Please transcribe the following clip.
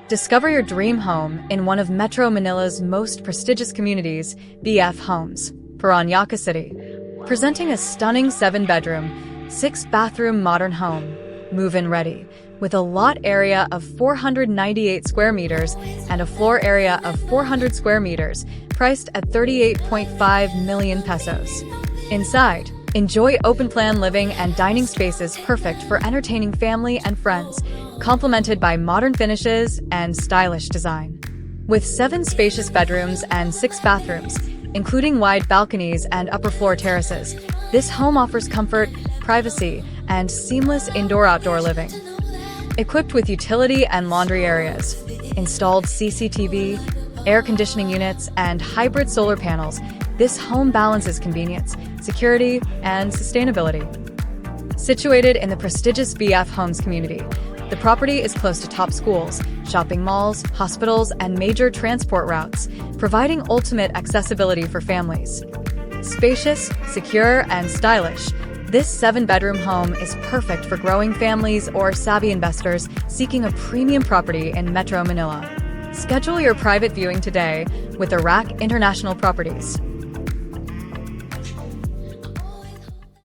Discover your dream home in one of Metro Manila's most prestigious communities, BF Homes Parañaque City. Presenting a stunning 7-bedroom, 6-bathroom modern home, move-in ready, with a lot area of 498 square meters and a floor area of 400 square meters, priced at 38.5 million pesos. Inside, enjoy open-plan living and dining spaces perfect for entertaining family and friends, complemented by modern finishes and stylish design. With 7 spacious bedrooms and 6 bathrooms, including wide balconies and upper-floor terraces, this home offers comfort, privacy, and seamless indoor-outdoor living. Equipped with utility and laundry areas, installed CCTV, air conditioning units, and hybrid solar panels, this home balances convenience, security, and sustainability. Situated in the prestigious BF Homes community, the property is close to top schools, shopping malls, hospitals, and major transport routes, providing ultimate accessibility for families. Spacious, secure, and stylish, this 7-bedroom home is perfect for growing families or savvy investors seeking a premium property in Metro Manila. Schedule your private viewing today with Paranaque International Properties.